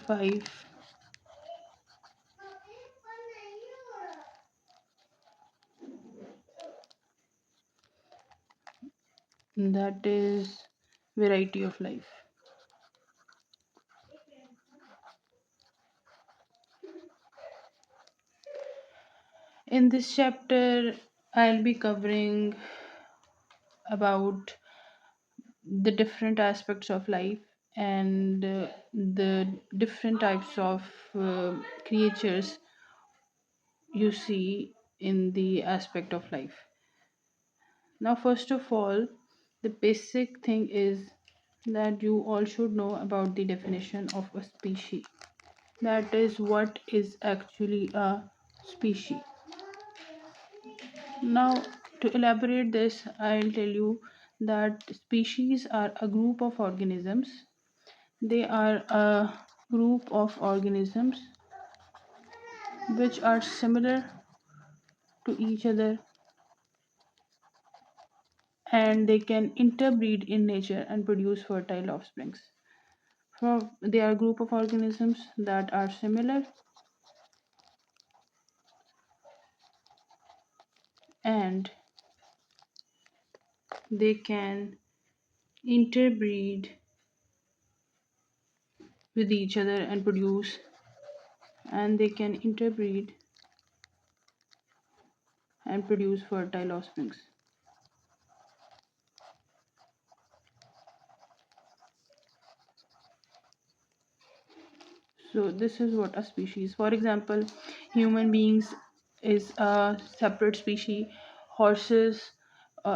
5, that is variety of life. In this chapter, I'll be covering about the different aspects of life and the different types of creatures you see in the aspect of life. Now, first of all, the basic thing is that you all should know about the definition of a species. That is, what is actually a species. Now, to elaborate this, I'll tell you that species are a group of organisms. They are a group of organisms which are similar to each other, and they can interbreed in nature and produce fertile offsprings. So they are a group of organisms that are similar, and they can interbreed with each other and produce, and they can interbreed and produce fertile offsprings. So this is what a species. For example, human beings is a separate species. Horses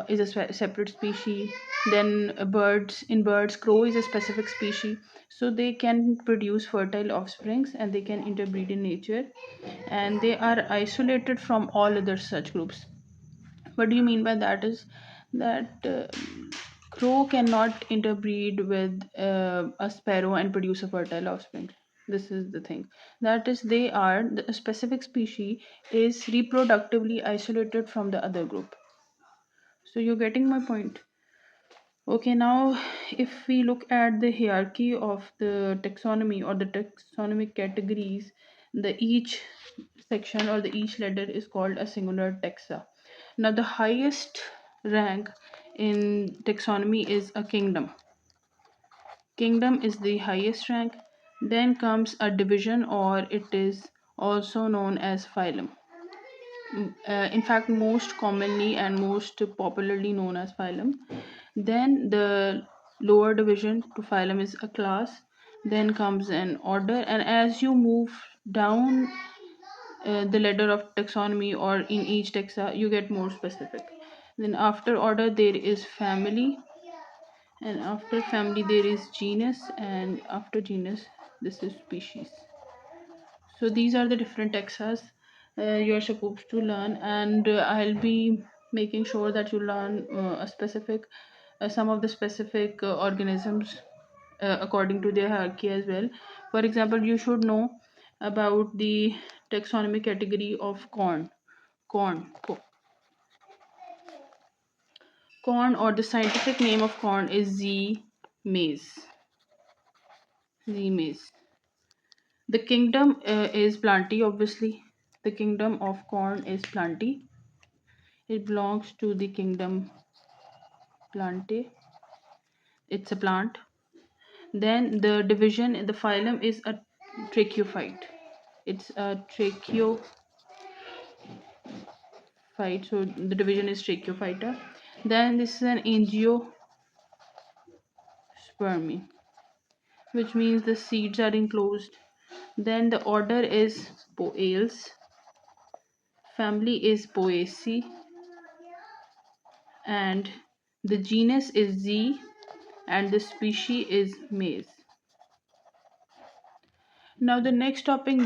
is a separate species. Then birds, crow is a specific species. So they can produce fertile offsprings and they can interbreed in nature, and they are isolated from all other such groups. What do you mean by that is that crow cannot interbreed with a sparrow and produce a fertile offspring. This is the thing. That is, they are the specific species is reproductively isolated from the other group. So you're getting my point. Okay, now if we look at the hierarchy of the taxonomy or the taxonomic categories, the each section or the each ladder is called a singular taxa. Now the highest rank in taxonomy is a kingdom. Kingdom is the highest rank. Then comes a division, or it is also known as phylum. In fact, most commonly and most popularly known as phylum. Then the lower division to phylum is a class. Then comes an order, and as you move down the ladder of taxonomy or in each taxa, you get more specific. Then after order there is family, and after family there is genus, and after genus this is species. So these are the different taxas you're supposed to learn, and I'll be making sure that you learn a specific some of the specific organisms according to their hierarchy as well. For example, you should know about the taxonomic category of corn. Corn corn or the scientific name of corn is z maize. The kingdom is plantae, obviously. The kingdom of corn is plantae. It belongs to the kingdom plantae. It's a plant. Then the division, the phylum is a tracheophyte. It's a tracheophyte, so the division is tracheophyta. Then this is an angiospermy, which means the seeds are enclosed. Then the order is Poales, family is Poaceae, and the genus is Z, and the species is maize. Now the next topic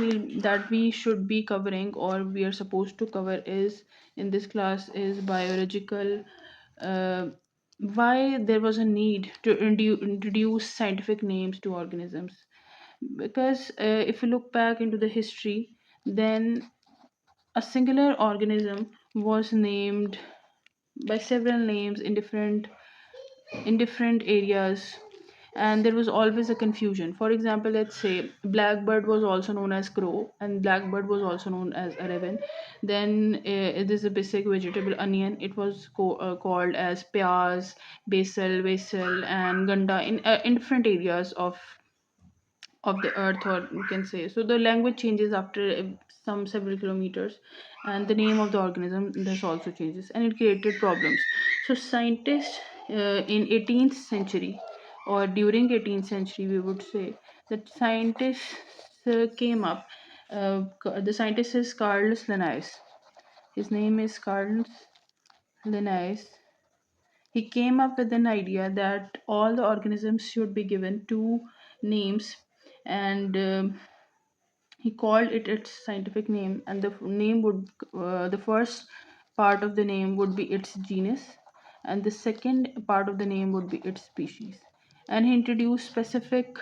that we should be covering or we are supposed to cover is in this class is biological. Uh, why there was a need to introduce scientific names to organisms? Because if you look back into the history, then a singular organism was named by several names in different areas, and there was always a confusion. For example, let's say blackbird was also known as crow, and blackbird was also known as a raven. Then it is a basic vegetable onion. It was called as pyaz, basil, and ganda in different areas of the earth, or you can say. So the language changes after some several kilometers, and the name of the organism this also changes, and it created problems. So scientists in 18th century, or during 18th century, we would say that scientists came up. The scientist is Carlos Linnaeus. His name is Carlos Linnaeus. He came up with an idea that all the organisms should be given two names, and he called it its scientific name, and the name would the first part of the name would be its genus, and the second part of the name would be its species. And he introduced specific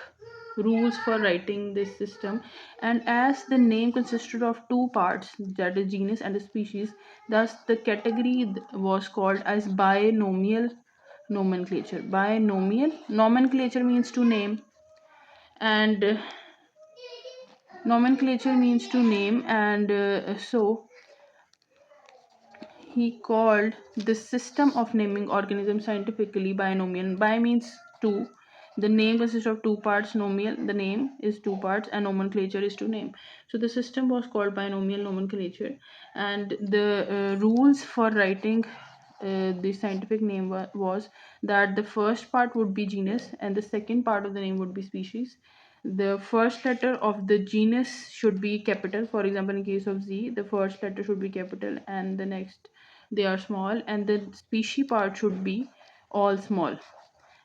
rules for writing this system, and as the name consisted of two parts, that is genus and the species, thus the category was called as binomial nomenclature. Binomial nomenclature means to name, and nomenclature means to name, and so he called the system of naming organisms scientifically binomial. Bi means two. The name consists of two parts. Nomial, the name is two parts, and nomenclature is to name. So the system was called binomial nomenclature, and the rules for writing the scientific name was that the first part would be genus, and the second part of the name would be species. The first letter of the genus should be capital. For example, in case of Z, the first letter should be capital, and the next they are small, and the species part should be all small.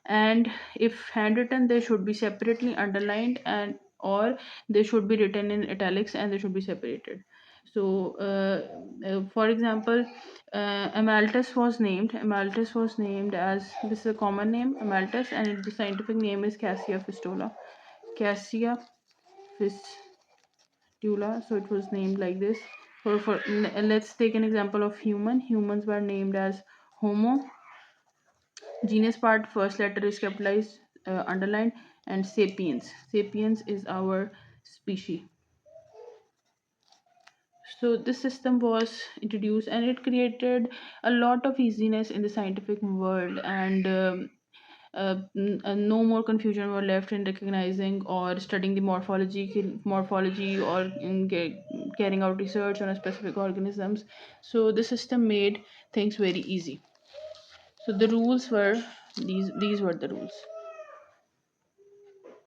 And if handwritten, they should be separately underlined, and or they should be written in italics, and they should be separated. So for example, Amalthus was named as, this is a common name, Amalthus, and the scientific name is Cassia fistula. Cassia fistula, so it was named like this. Let's take an example of humans were named as Homo. Genus part, first letter is capitalized, underlined, and sapiens. Sapiens is our species. So this system was introduced, and it created a lot of easiness in the scientific world, and no more confusion were left in recognizing or studying the morphology, or in carrying out research on a specific organisms. So the system made things very easy. So the rules were these were the rules.